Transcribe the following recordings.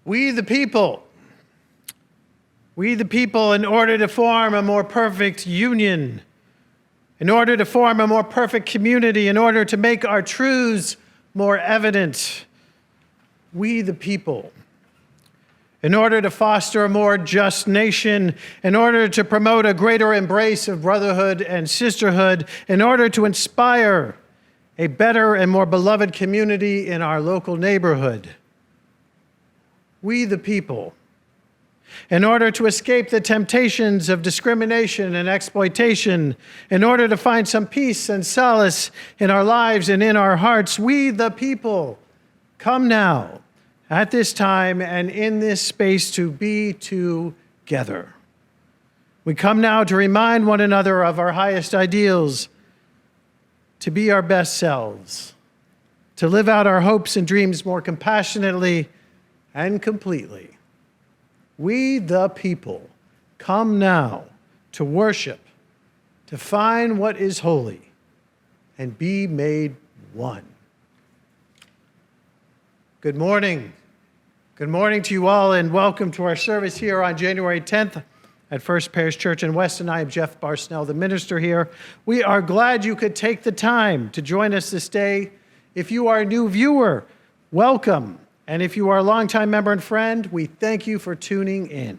We the people, in order to form a more perfect union, in order to form a more perfect community, in order to make our truths more evident, we the people, in order to foster a more just nation, in order to promote a greater embrace of brotherhood and sisterhood, in order to inspire a better and more beloved community in our local neighborhood. We the people, in order to escape the temptations of discrimination and exploitation, in order to find some peace and solace in our lives and in our hearts, we the people come now at this time and in this space to be together. We come now to remind one another of our highest ideals, to be our best selves, to live out our hopes and dreams more compassionately and completely. We the people come now to worship, to find what is holy, and be made one. Good morning. Good morning to you all, and welcome to our service here on January 10th at First Parish Church in Weston. I am Jeff Barsnell, the minister here. We are glad you could take the time to join us this day. If you are a new viewer, welcome. And if you are a longtime member and friend, we thank you for tuning in.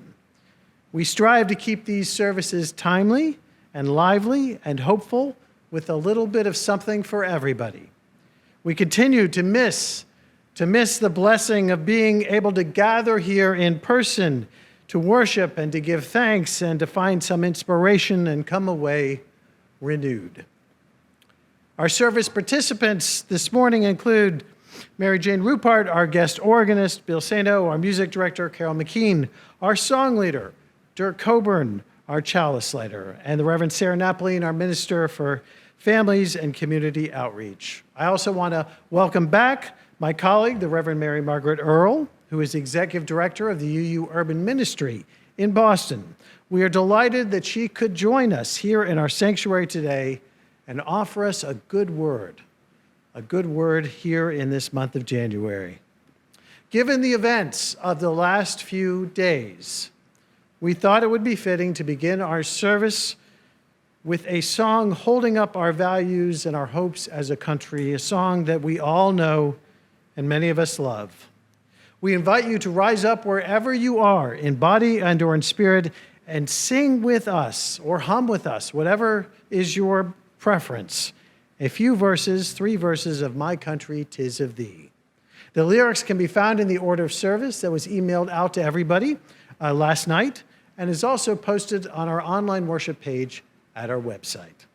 We strive to keep these services timely and lively and hopeful with a little bit of something for everybody. We continue to miss the blessing of being able to gather here in person to worship and to give thanks and to find some inspiration and come away renewed. Our service participants this morning include Mary Jane Rupart, our guest organist, Bill Sano, our music director, Carol McKean, our song leader, Dirk Coburn, our chalice lighter, and the Reverend Sarah Napoleon, our minister for families and community outreach. I also want to welcome back my colleague, the Reverend Mary Margaret Earle, who is the executive director of the UU Urban Ministry in Boston. We are delighted that she could join us here in our sanctuary today and offer us a good word here in this month of January. Given the events of the last few days, we thought it would be fitting to begin our service with a song holding up our values and our hopes as a country, a song that we all know and many of us love. We invite you to rise up wherever you are, in body and or in spirit, and sing with us or hum with us, whatever is your preference. A few verses, 3 verses of My Country, 'Tis of Thee. The lyrics can be found in the order of service that was emailed out to everybody last night and is also posted on our online worship page at our website.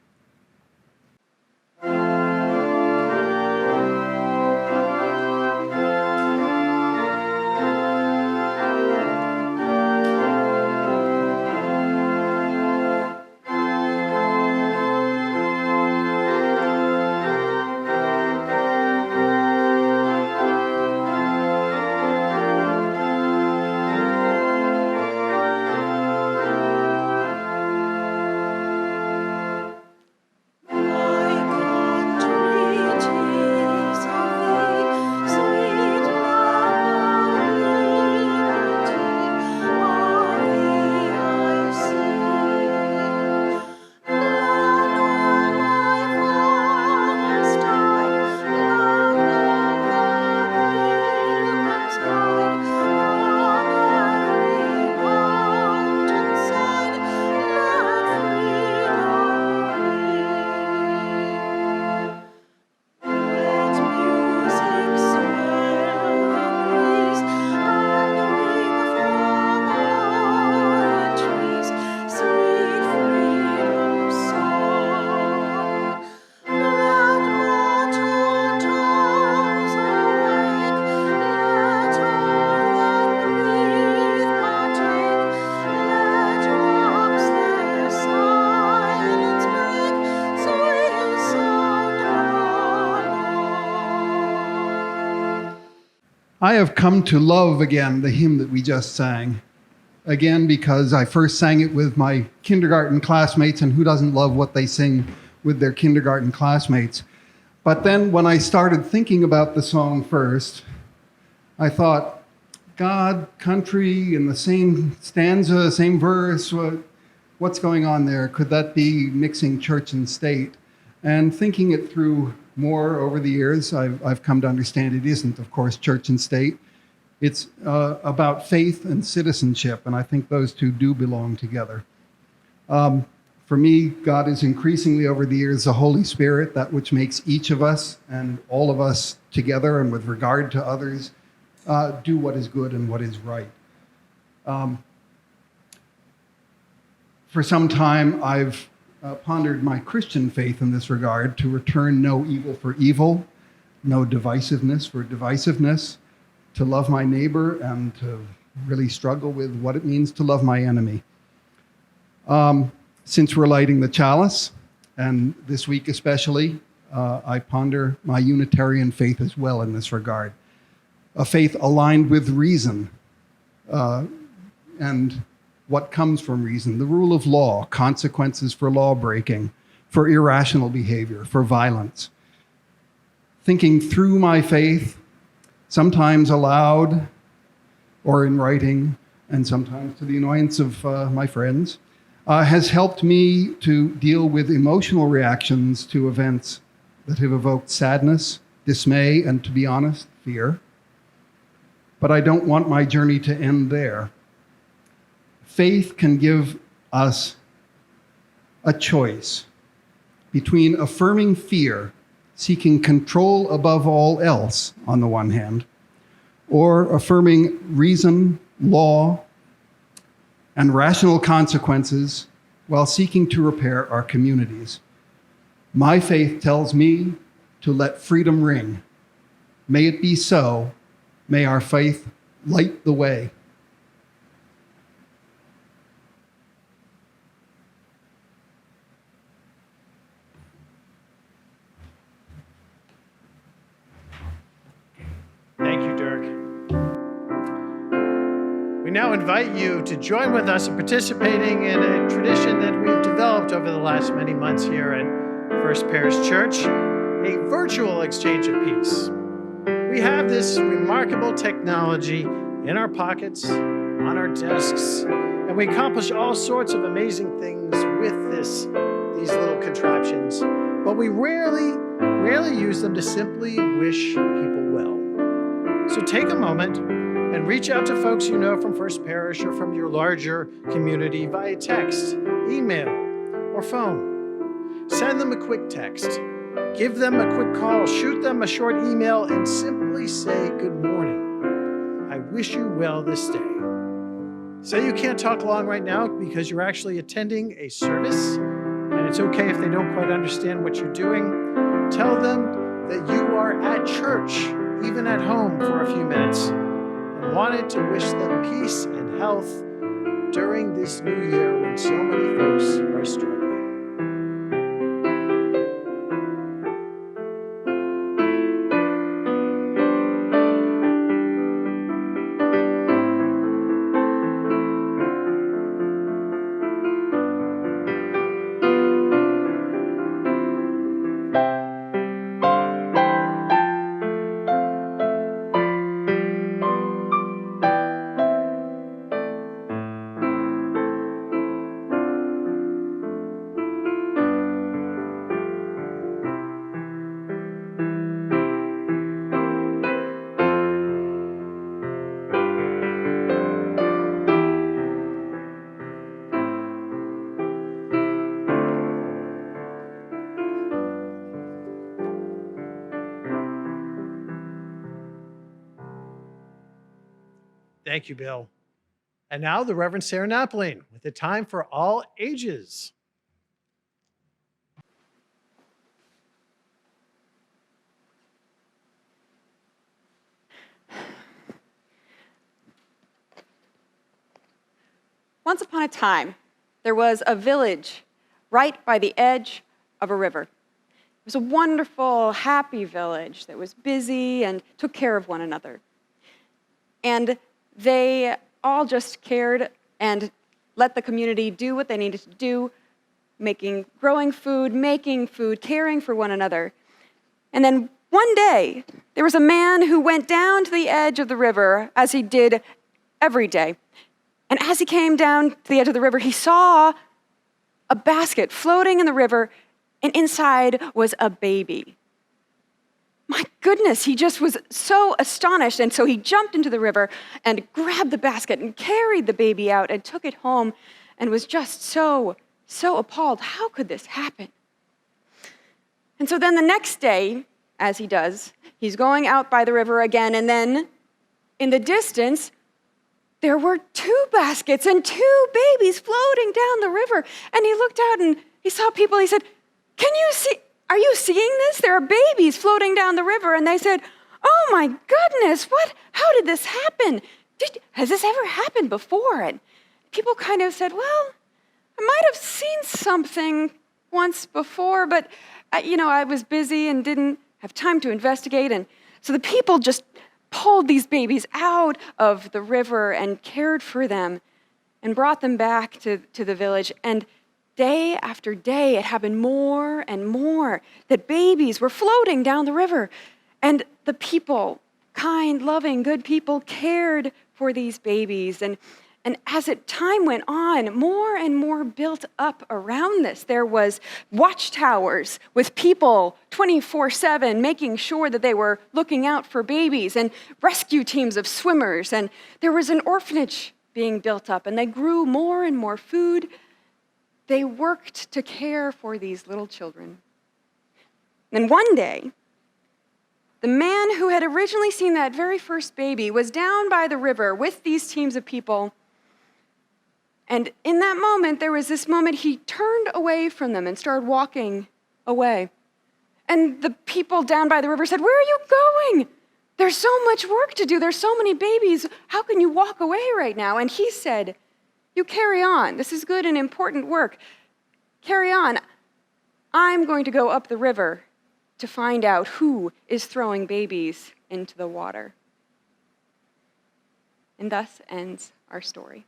I have come to love again the hymn that we just sang. Again, because I first sang it with my kindergarten classmates, and who doesn't love what they sing with their kindergarten classmates? But then when I started thinking about the song first, I thought, God, country, in the same stanza, same verse, what's going on there? Could that be mixing church and state? And thinking it through more over the years, I've come to understand it isn't, of course, church and state. It's about faith and citizenship, and I think those two do belong together. For me, God is increasingly over the years the Holy Spirit, that which makes each of us and all of us together and with regard to others do what is good and what is right. For some time, I've pondered my Christian faith in this regard, to return no evil for evil, no divisiveness for divisiveness, to love my neighbor, and to really struggle with what it means to love my enemy. Since we're lighting the chalice, and this week especially, I ponder my Unitarian faith as well in this regard. A faith aligned with reason and what comes from reason, the rule of law, consequences for law breaking, for irrational behavior, for violence. Thinking through my faith, sometimes aloud or in writing, and sometimes to the annoyance of my friends, has helped me to deal with emotional reactions to events that have evoked sadness, dismay, and, to be honest, fear. But I don't want my journey to end there. Faith can give us a choice between affirming fear, seeking control above all else on the one hand, or affirming reason, law, and rational consequences while seeking to repair our communities. My faith tells me to let freedom ring. May it be so. May our faith light the way. Thank you, Dirk. We now invite you to join with us in participating in a tradition that we've developed over the last many months here at First Parish Church, a virtual exchange of peace. We have this remarkable technology in our pockets, on our desks, and we accomplish all sorts of amazing things with these little contraptions, but we rarely use them to simply wish people well. So take a moment and reach out to folks you know from First Parish or from your larger community via text, email, or phone. Send them a quick text. Give them a quick call. Shoot them a short email and simply say good morning. I wish you well this day. Say you can't talk long right now because you're actually attending a service, and it's okay if they don't quite understand what you're doing. Tell them that you are at church, even at home, for a few minutes, and wanted to wish them peace and health during this new year when so many folks are struggling. Thank you, Bill. And now the Reverend Sarah Napling with the time for all ages. Once upon a time, there was a village right by the edge of a river. It was a wonderful, happy village that was busy and took care of one another. And they all just cared and let the community do what they needed to do, growing food, making food, caring for one another. And then one day, there was a man who went down to the edge of the river, as he did every day. And as he came down to the edge of the river, he saw a basket floating in the river, and inside was a baby. My goodness, he just was so astonished. And so he jumped into the river and grabbed the basket and carried the baby out and took it home and was just so appalled. How could this happen? And so then the next day, as he does, he's going out by the river again, and then in the distance, there were 2 baskets and 2 babies floating down the river. And he looked out and he saw people. He said, are you seeing this? There are babies floating down the river. And they said, oh my goodness, how did this happen? Has this ever happened before? And people kind of said, well, I might have seen something once before, but I was busy and didn't have time to investigate. And so the people just pulled these babies out of the river and cared for them and brought them back to the village. And day after day, it happened more and more that babies were floating down the river. And the people, kind, loving, good people, cared for these babies. And as time went on, more and more built up around this. There was watchtowers with people 24/7 making sure that they were looking out for babies, and rescue teams of swimmers. And there was an orphanage being built up, and they grew more and more food. They worked to care for these little children. And one day, the man who had originally seen that very first baby was down by the river with these teams of people. And in that moment, there was this moment he turned away from them and started walking away. And the people down by the river said, where are you going? There's so much work to do. There's so many babies. How can you walk away right now? And he said, you carry on. This is good and important work. Carry on. I'm going to go up the river to find out who is throwing babies into the water. And thus ends our story.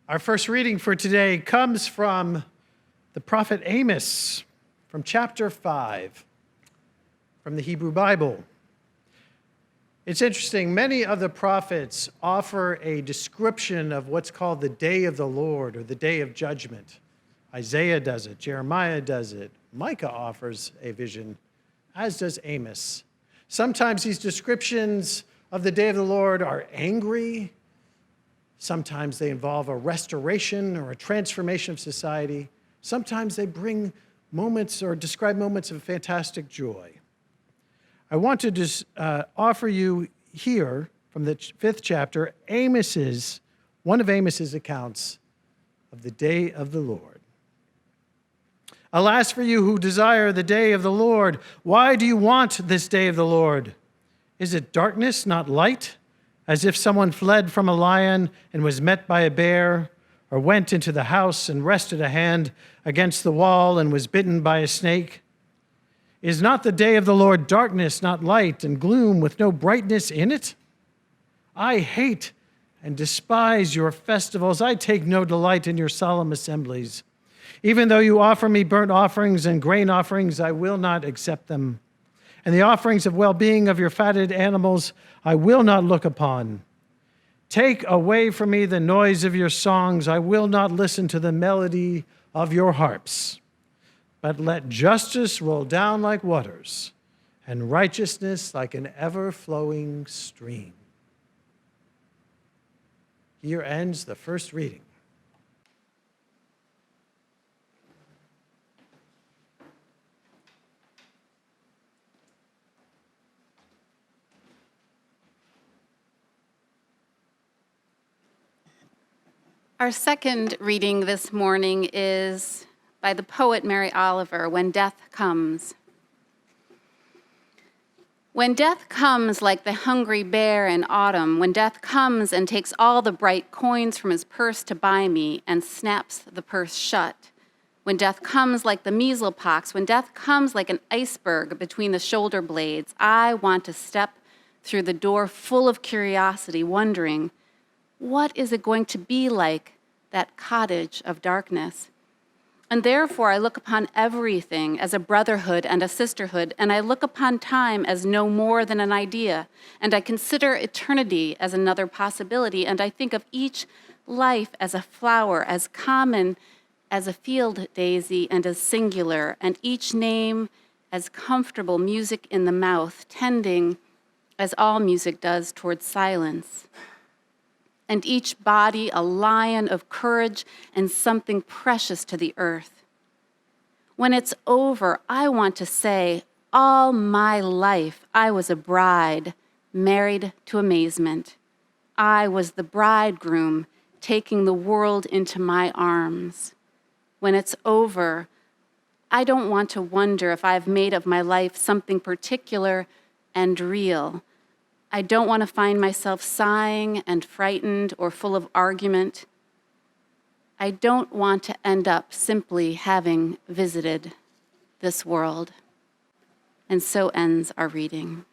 Our first reading for today comes from the prophet Amos, from chapter 5, from the Hebrew Bible. It's interesting, many of the prophets offer a description of what's called the day of the Lord, or the day of judgment. Isaiah does it, Jeremiah does it, Micah offers a vision, as does Amos. Sometimes these descriptions of the day of the Lord are angry. Sometimes they involve a restoration or a transformation of society. Sometimes they bring moments or describe moments of fantastic joy. I want to just offer you here from the 5th chapter, one of Amos's accounts of the day of the Lord. Alas for you who desire the day of the Lord. Why do you want this day of the Lord? Is it darkness, not light? As if someone fled from a lion and was met by a bear, or went into the house and rested a hand against the wall and was bitten by a snake? Is not the day of the Lord darkness, not light, and gloom with no brightness in it? I hate and despise your festivals. I take no delight in your solemn assemblies. Even though you offer me burnt offerings and grain offerings, I will not accept them. And the offerings of well-being of your fatted animals I will not look upon. Take away from me the noise of your songs. I will not listen to the melody of your harps. But let justice roll down like waters, and righteousness like an ever-flowing stream. Here ends the first reading. Our second reading this morning is by the poet Mary Oliver, When Death Comes. When death comes like the hungry bear in autumn, when death comes and takes all the bright coins from his purse to buy me and snaps the purse shut, when death comes like the measles pox, when death comes like an iceberg between the shoulder blades, I want to step through the door full of curiosity, wondering, what is it going to be like, that cottage of darkness? And therefore, I look upon everything as a brotherhood and a sisterhood, and I look upon time as no more than an idea, and I consider eternity as another possibility, and I think of each life as a flower, as common as a field daisy and as singular, and each name as comfortable music in the mouth, tending, as all music does, towards silence. And each body a lion of courage and something precious to the earth. When it's over, I want to say, all my life I was a bride, married to amazement. I was the bridegroom, taking the world into my arms. When it's over, I don't want to wonder if I've made of my life something particular and real. I don't want to find myself sighing and frightened or full of argument. I don't want to end up simply having visited this world. And so ends our reading.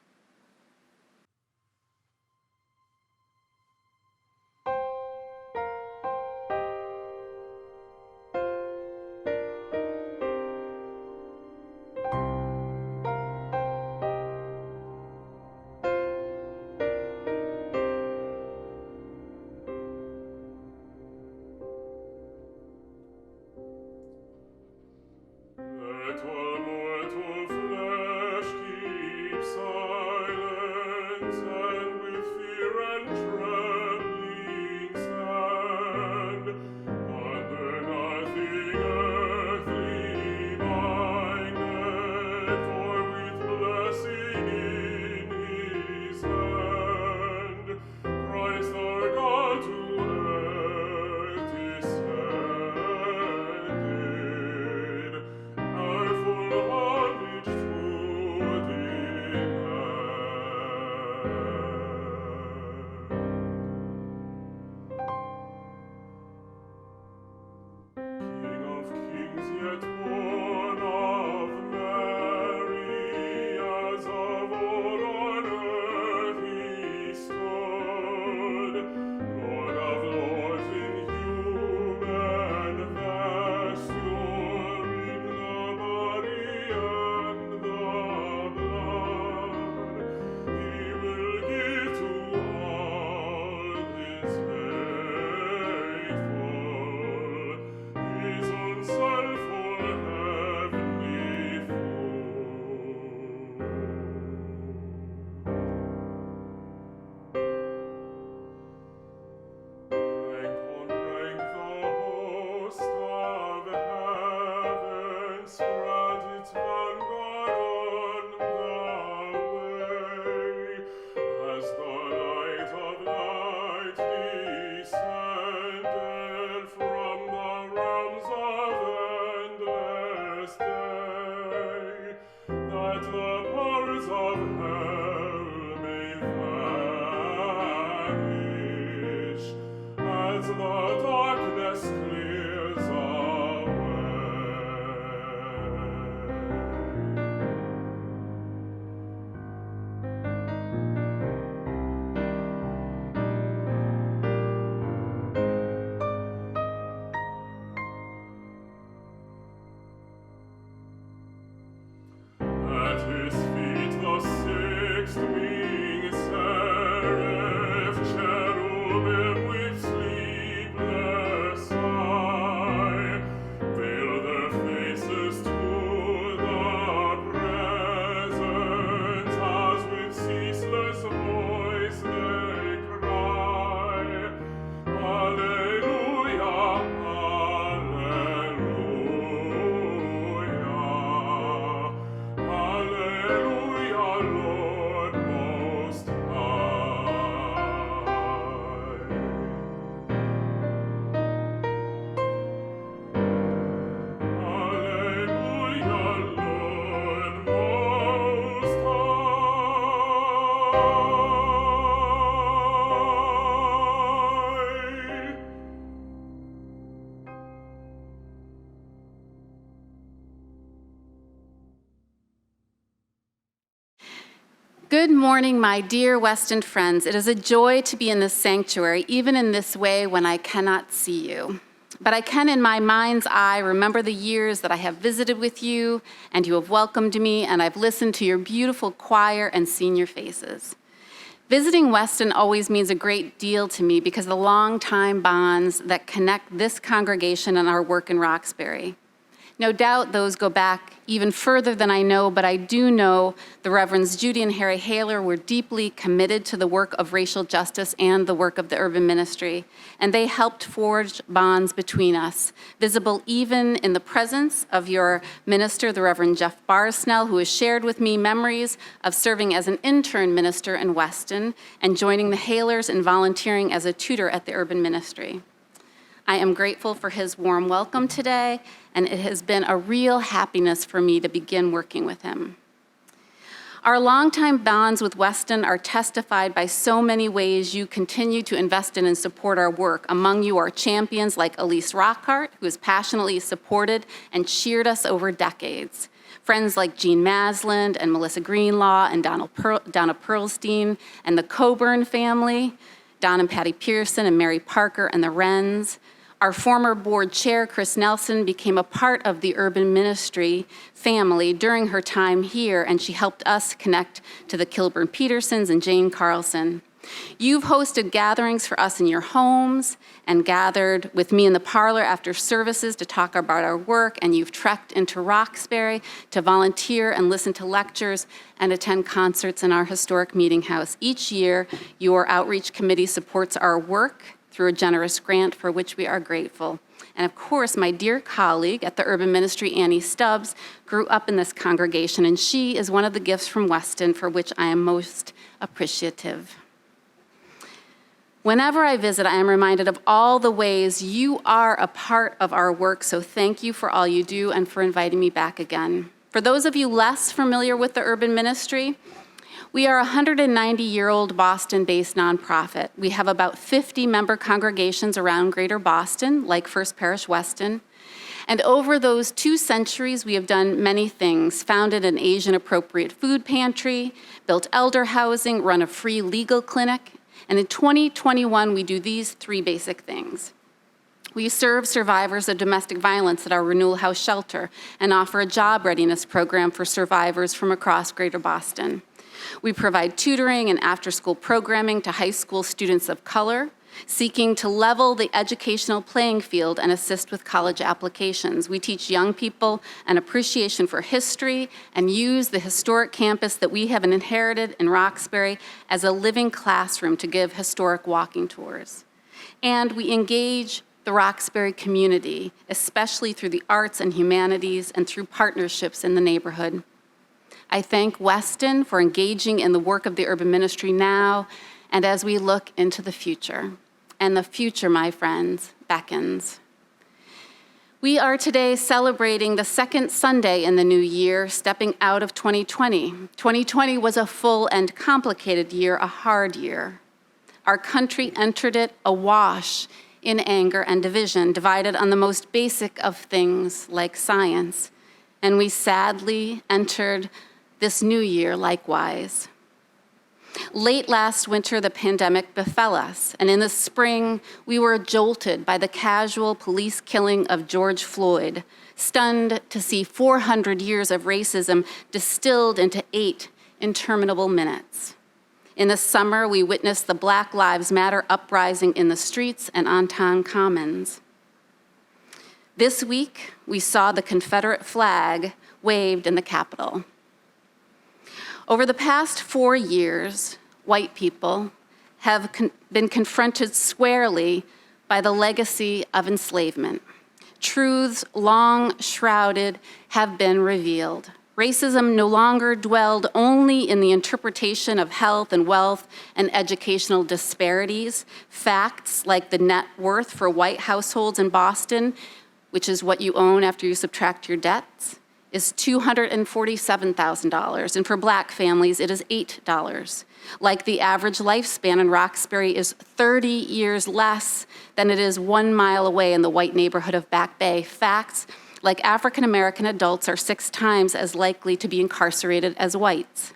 Let all mortal flesh keep silence, and with fear and trembling stand, under nothing earthly minded, for with blessing in his hand, Christ our God to earth descended. Our full homage to King of kings, yet born of Mary, as of old on earth he stood, Lord of lords in human vesture, in the body and the blood. He will give to all his faithful his own self for heavenly food. Rank on rank the host of heaven spread its vanguard on the way, as the light of light descended from the realms of endless day, that the powers of hell may vanish, as the darkness clears away. At his feet the Savior Good morning, my dear Weston friends. It is a joy to be in this sanctuary, even in this way when I cannot see you. But I can, in my mind's eye, remember the years that I have visited with you, and you have welcomed me, and I've listened to your beautiful choir and seen your faces. Visiting Weston always means a great deal to me because of the long-time bonds that connect this congregation and our work in Roxbury. No doubt those go back even further than I know, but I do know the Reverends Judy and Harry Haler were deeply committed to the work of racial justice and the work of the urban ministry, and they helped forge bonds between us, visible even in the presence of your minister, the Reverend Jeff Barsnell, who has shared with me memories of serving as an intern minister in Weston and joining the Halers and volunteering as a tutor at the urban ministry. I am grateful for his warm welcome today, and it has been a real happiness for me to begin working with him. Our longtime bonds with Weston are testified by so many ways you continue to invest in and support our work. Among you are champions like Elise Rockhart, who has passionately supported and cheered us over decades. Friends like Jean Masland and Melissa Greenlaw and Donna Pearlstein and the Coburn family, Don and Patty Pearson and Mary Parker and the Wrens. Our former board chair, Chris Nelson, became a part of the urban ministry family during her time here, and she helped us connect to the Kilburn Petersons and Jane Carlson. You've hosted gatherings for us in your homes and gathered with me in the parlor after services to talk about our work, and you've trekked into Roxbury to volunteer and listen to lectures and attend concerts in our historic meeting house. Each year, your outreach committee supports our work through a generous grant for which we are grateful. And of course, my dear colleague at the urban ministry, Annie Stubbs, grew up in this congregation, and she is one of the gifts from Weston for which I am most appreciative. Whenever I visit, I am reminded of all the ways you are a part of our work, so thank you for all you do and for inviting me back again. For those of you less familiar with the urban ministry, we are a 190-year-old Boston-based nonprofit. We have about 50 member congregations around Greater Boston, like First Parish Weston. And over those 2 centuries, we have done many things: founded an Asian-appropriate food pantry, built elder housing, run a free legal clinic. And in 2021, we do these 3 basic things. We serve survivors of domestic violence at our Renewal House shelter and offer a job readiness program for survivors from across Greater Boston. We provide tutoring and after-school programming to high school students of color, seeking to level the educational playing field and assist with college applications. We teach young people an appreciation for history and use the historic campus that we have inherited in Roxbury as a living classroom to give historic walking tours. And we engage the Roxbury community, especially through the arts and humanities and through partnerships in the neighborhood. I thank Weston for engaging in the work of the urban ministry now and as we look into the future. And the future, my friends, beckons. We are today celebrating the second Sunday in the new year, stepping out of 2020. 2020 was a full and complicated year, a hard year. Our country entered it awash in anger and division, divided on the most basic of things like science. And we sadly entered this new year likewise. Late last winter, the pandemic befell us, and in the spring, we were jolted by the casual police killing of George Floyd, stunned to see 400 years of racism distilled into 8 interminable minutes. In the summer, we witnessed the Black Lives Matter uprising in the streets and on town commons. This week, we saw the Confederate flag waved in the Capitol. Over the past 4 years, white people have been confronted squarely by the legacy of enslavement. Truths long shrouded have been revealed. Racism no longer dwelled only in the interpretation of health and wealth and educational disparities. Facts like the net worth for white households in Boston, which is what you own after you subtract your debts, is $247,000, and for Black families, it is $8. Like the average lifespan in Roxbury is 30 years less than it is 1 mile away in the white neighborhood of Back Bay. Facts like African American adults are 6 times as likely to be incarcerated as whites.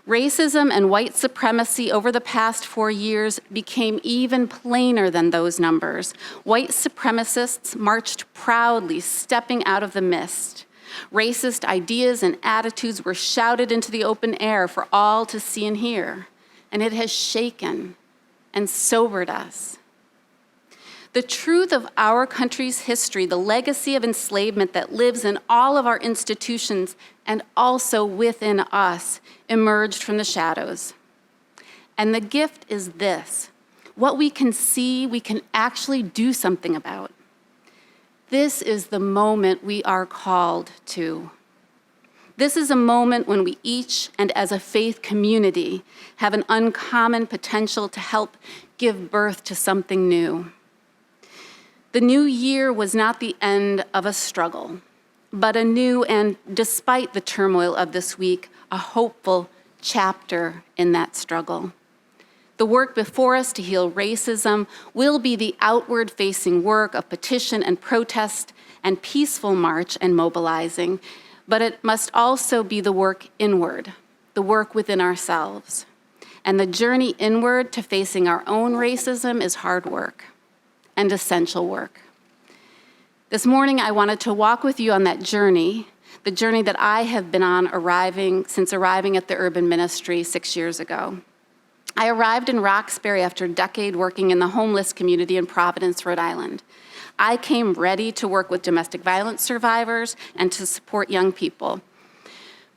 Racism and white supremacy over the past 4 years became even plainer than those numbers. White supremacists marched proudly, stepping out of the mist. Racist ideas and attitudes were shouted into the open air for all to see and hear, and it has shaken and sobered us. The truth of our country's history, the legacy of enslavement that lives in all of our institutions and also within us, emerged from the shadows. And the gift is this: what we can see, we can actually do something about. This is the moment we are called to. This is a moment when we each, and as a faith community, have an uncommon potential to help give birth to something new. The new year was not the end of a struggle, but a new and, despite the turmoil of this week, a hopeful chapter in that struggle. The work before us to heal racism will be the outward-facing work of petition and protest and peaceful march and mobilizing, but it must also be the work inward, the work within ourselves. And the journey inward to facing our own racism is hard work and essential work. This morning, I wanted to walk with you on that journey, the journey that I have been on since arriving at the urban ministry 6 years ago. I arrived in Roxbury after a decade working in the homeless community in Providence, Rhode Island. I came ready to work with domestic violence survivors and to support young people.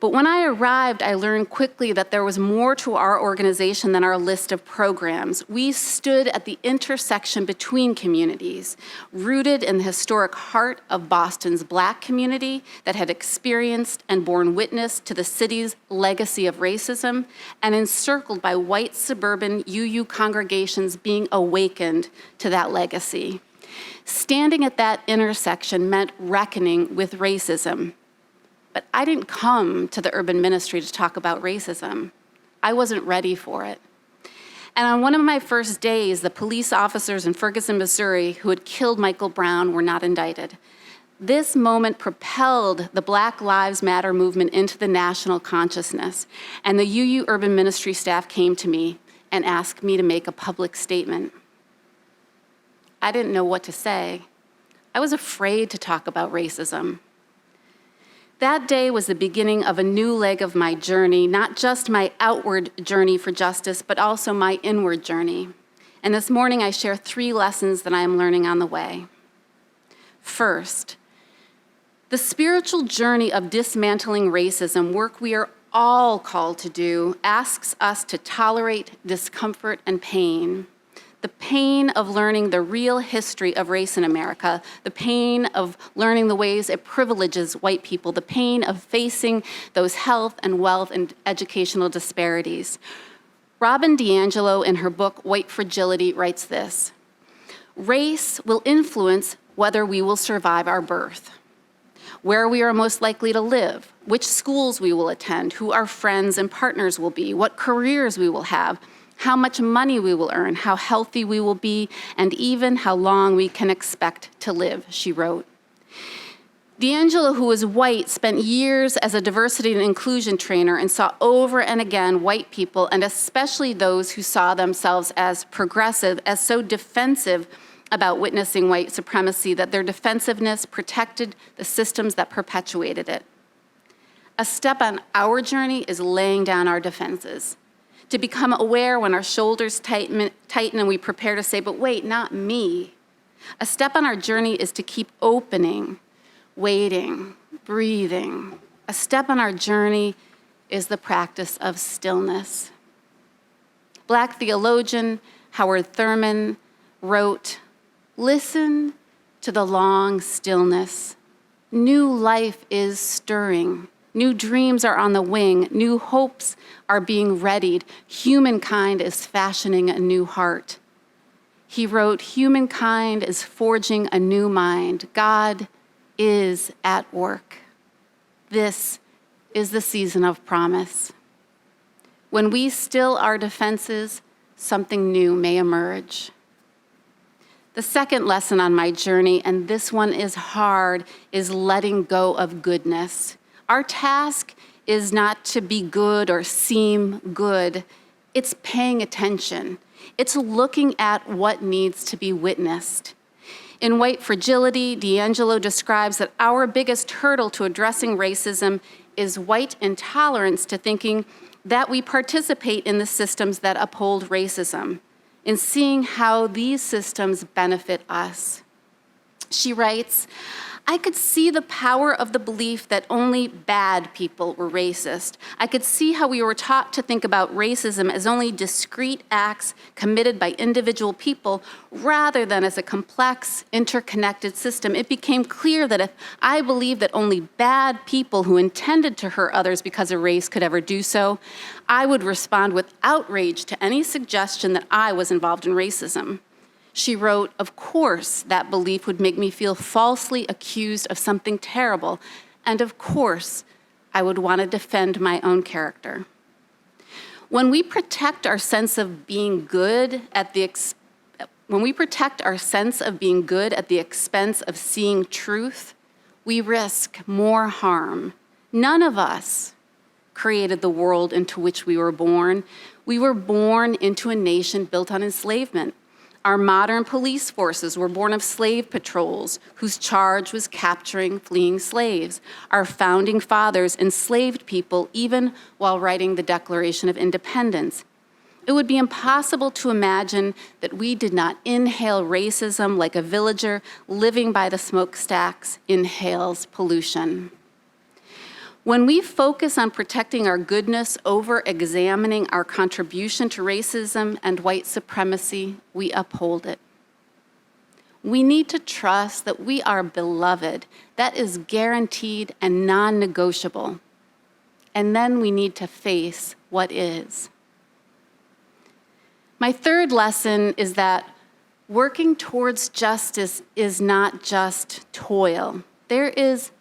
But when I arrived, I learned quickly that there was more to our organization than our list of programs. We stood at the intersection between communities, rooted in the historic heart of Boston's Black community that had experienced and borne witness to the city's legacy of racism, and encircled by white suburban UU congregations being awakened to that legacy. Standing at that intersection meant reckoning with racism. But I didn't come to the urban ministry to talk about racism. I wasn't ready for it. And on one of my first days, the police officers in Ferguson, Missouri, who had killed Michael Brown were not indicted. This moment propelled the Black Lives Matter movement into the national consciousness. And the UU urban ministry staff came to me and asked me to make a public statement. I didn't know what to say. I was afraid to talk about racism. That day was the beginning of a new leg of my journey, not just my outward journey for justice, but also my inward journey. And this morning I share 3 lessons that I am learning on the way. First, the spiritual journey of dismantling racism, work we are all called to do, asks us to tolerate discomfort and pain. The pain of learning the real history of race in America, the pain of learning the ways it privileges white people, the pain of facing those health and wealth and educational disparities. Robin DiAngelo, in her book, White Fragility, writes this: race will influence whether we will survive our birth, where we are most likely to live, which schools we will attend, who our friends and partners will be, what careers we will have, how much money we will earn, how healthy we will be, and even how long we can expect to live, she wrote. DiAngelo, who was white, spent years as a diversity and inclusion trainer and saw over and again white people, and especially those who saw themselves as progressive, as so defensive about witnessing white supremacy that their defensiveness protected the systems that perpetuated it. A step on our journey is laying down our defenses, to become aware when our shoulders tighten and we prepare to say, but wait, not me. A step on our journey is to keep opening, waiting, breathing. A step on our journey is the practice of stillness. Black theologian Howard Thurman wrote, "Listen to the long stillness. New life is stirring. New dreams are on the wing. New hopes are being readied. Humankind is fashioning a new heart." He wrote, "Humankind is forging a new mind. God is at work. This is the season of promise. When we still our defenses, something new may emerge." The second lesson on my journey, and this one is hard, is letting go of goodness. Our task is not to be good or seem good. It's paying attention. It's looking at what needs to be witnessed. In White Fragility, D'Angelo describes that our biggest hurdle to addressing racism is white intolerance to thinking that we participate in the systems that uphold racism, in seeing how these systems benefit us. She writes, I could see the power of the belief that only bad people were racist. I could see how we were taught to think about racism as only discrete acts committed by individual people rather than as a complex, interconnected system. It became clear that if I believed that only bad people who intended to hurt others because of race could ever do so, I would respond with outrage to any suggestion that I was involved in racism. She wrote, of course, that belief would make me feel falsely accused of something terrible, and of course, I would want to defend my own character. When we protect our sense of being good at the expense of seeing truth, we risk more harm. None of us created the world into which we were born. We were born into a nation built on enslavement. Our modern police forces were born of slave patrols whose charge was capturing fleeing slaves. Our founding fathers enslaved people even while writing the Declaration of Independence. It would be impossible to imagine that we did not inhale racism like a villager living by the smokestacks inhales pollution. When we focus on protecting our goodness over examining our contribution to racism and white supremacy, we uphold it. We need to trust that we are beloved. That is guaranteed and non-negotiable. And then we need to face what is. My third lesson is that working towards justice is not just toil. There is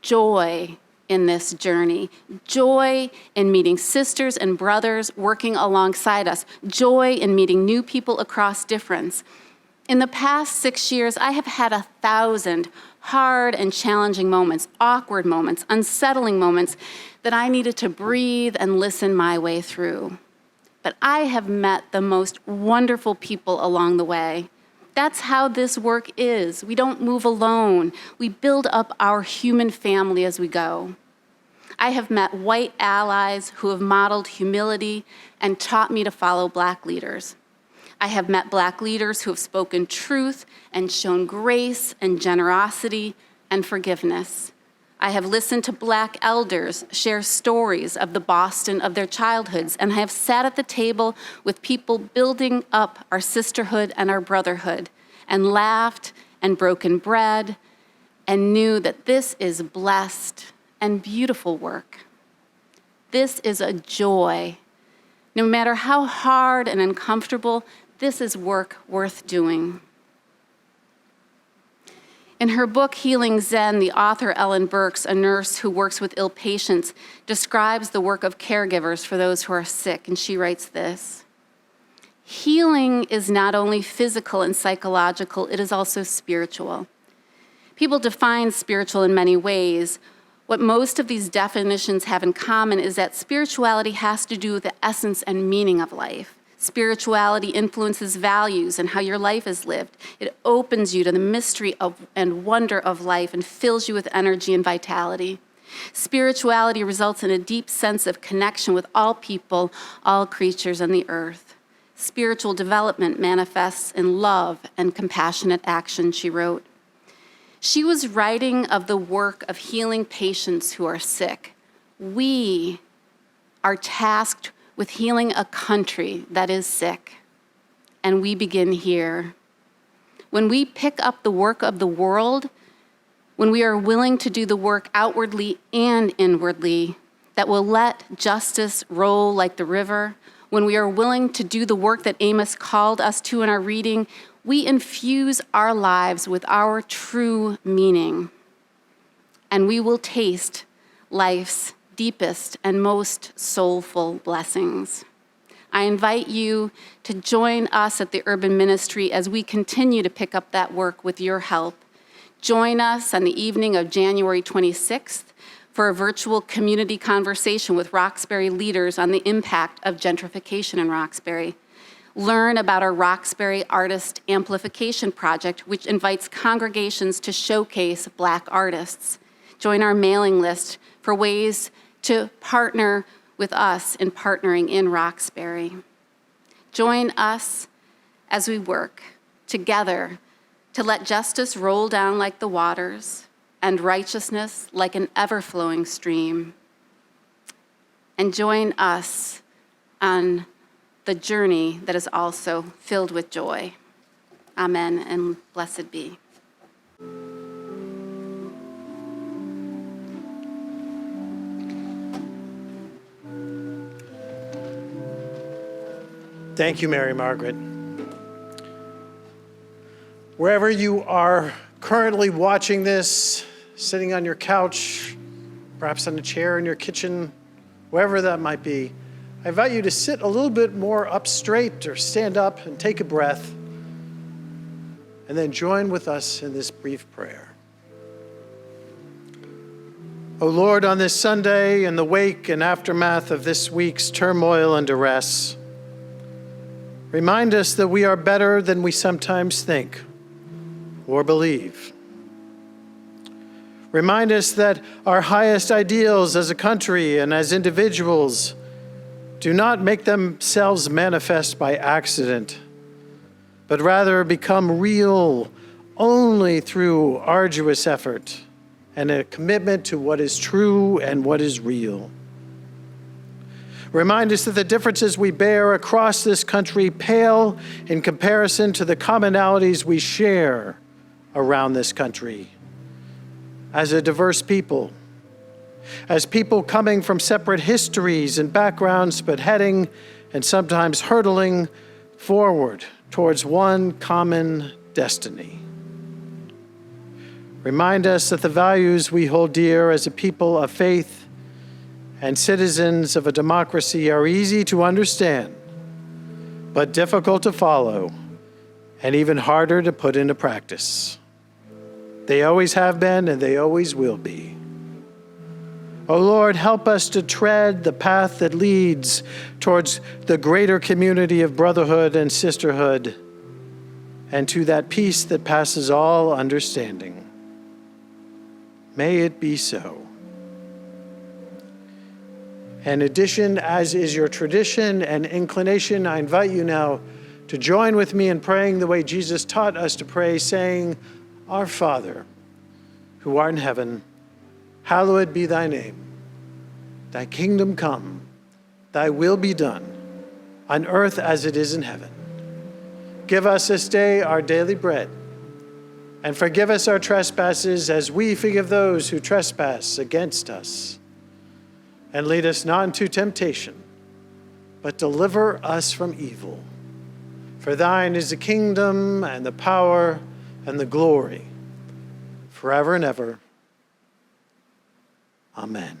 joy in this journey, joy in meeting sisters and brothers working alongside us, joy in meeting new people across difference. In the past 6 years, I have had 1,000 hard and challenging moments, awkward moments, unsettling moments that I needed to breathe and listen my way through. But I have met the most wonderful people along the way. That's how this work is. We don't move alone. We build up our human family as we go. I have met white allies who have modeled humility and taught me to follow Black leaders. I have met Black leaders who have spoken truth and shown grace and generosity and forgiveness. I have listened to Black elders share stories of the Boston of their childhoods, and I have sat at the table with people building up our sisterhood and our brotherhood, and laughed and broken bread, and knew that this is blessed and beautiful work. This is a joy. No matter how hard and uncomfortable, this is work worth doing. In her book, Healing Zen, the author Ellen Burks, a nurse who works with ill patients, describes the work of caregivers for those who are sick, and she writes this: healing is not only physical and psychological, it is also spiritual. People define spiritual in many ways. What most of these definitions have in common is that spirituality has to do with the essence and meaning of life. Spirituality influences values and how your life is lived. It opens you to the mystery of and wonder of life and fills you with energy and vitality. Spirituality results in a deep sense of connection with all people, all creatures on the earth. Spiritual development manifests in love and compassionate action, she wrote. She was writing of the work of healing patients who are sick. We are tasked with healing a country that is sick, and we begin here. When we pick up the work of the world, when we are willing to do the work outwardly and inwardly that will let justice roll like the river, when we are willing to do the work that Amos called us to in our reading, we infuse our lives with our true meaning, and we will taste life's deepest and most soulful blessings. I invite you to join us at the Urban Ministry as we continue to pick up that work with your help. Join us on the evening of January 26th for a virtual community conversation with Roxbury leaders on the impact of gentrification in Roxbury. Learn about our Roxbury Artist Amplification project, which invites congregations to showcase Black artists. Join our mailing list for ways to partner with us in partnering in Roxbury. Join us as we work together to let justice roll down like the waters and righteousness like an ever-flowing stream. And join us on the journey that is also filled with joy. Amen, and blessed be. Thank you, Mary Margaret. Wherever you are currently watching this, sitting on your couch, perhaps on a chair in your kitchen, wherever that might be, I invite you to sit a little bit more up straight or stand up and take a breath, and then join with us in this brief prayer. O Lord, on this Sunday, in the wake and aftermath of this week's turmoil and duress, remind us that we are better than we sometimes think or believe. Remind us that our highest ideals as a country and as individuals do not make themselves manifest by accident, but rather become real only through arduous effort and a commitment to what is true and what is real. Remind us that the differences we bear across this country pale in comparison to the commonalities we share around this country as a diverse people, as people coming from separate histories and backgrounds, but heading and sometimes hurtling forward towards one common destiny. Remind us that the values we hold dear as a people of faith and citizens of a democracy are easy to understand, but difficult to follow, and even harder to put into practice. They always have been, and they always will be. O Lord, help us to tread the path that leads towards the greater community of brotherhood and sisterhood, and to that peace that passes all understanding. May it be so. In addition, as is your tradition and inclination, I invite you now to join with me in praying the way Jesus taught us to pray, saying, Our Father, who art in heaven, hallowed be thy name. Thy kingdom come, thy will be done, on earth as it is in heaven. Give us this day our daily bread, and forgive us our trespasses as we forgive those who trespass against us. And lead us not into temptation, but deliver us from evil. For thine is the kingdom and the power and the glory, forever and ever. Amen.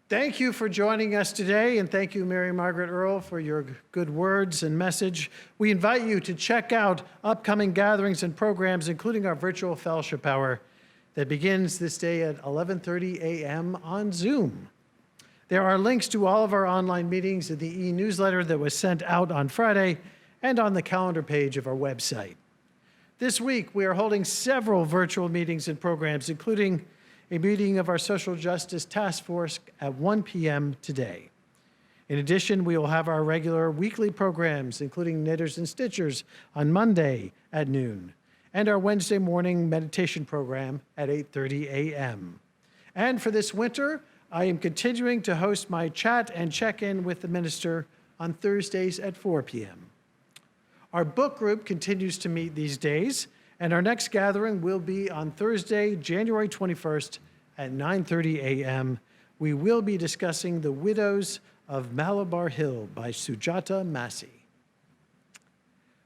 Thank you for joining us today, and thank you, Mary Margaret Earl, for your good words and message. We invite you to check out upcoming gatherings and programs, including our virtual fellowship hour that begins this day at 11:30 a.m. on Zoom. There are links to all of our online meetings in the e-newsletter that was sent out on Friday and on the calendar page of our website. This week, we are holding several virtual meetings and programs, including a meeting of our Social Justice Task Force at 1 p.m. today. In addition, we will have our regular weekly programs, including Knitters and Stitchers on Monday at noon, and our Wednesday morning meditation program at 8:30 a.m. And for this winter, I am continuing to host my chat and check-in with the minister on Thursdays at 4 p.m. Our book group continues to meet these days, and our next gathering will be on Thursday, January 21st at 9:30 a.m. We will be discussing The Widows of Malabar Hill by Sujata Massey.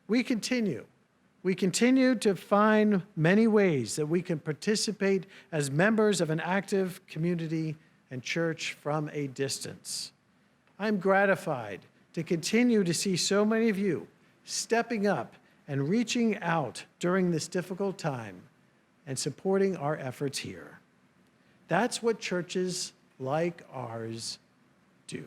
We continue to find many ways that we can participate as members of an active community and church from a distance. I'm gratified to continue to see so many of you stepping up and reaching out during this difficult time and supporting our efforts here. That's what churches like ours do.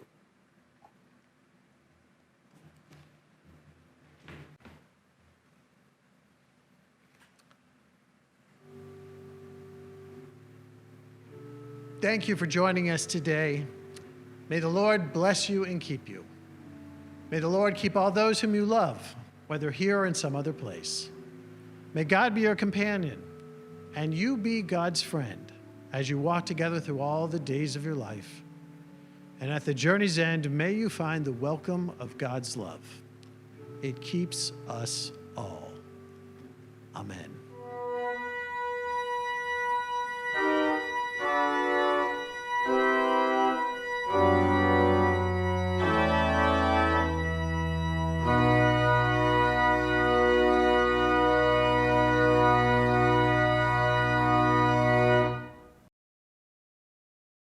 Thank you for joining us today. May the Lord bless you and keep you. May the Lord keep all those whom you love, whether here or in some other place. May God be your companion, and you be God's friend as you walk together through all the days of your life. And at the journey's end, may you find the welcome of God's love. It keeps us all. Amen.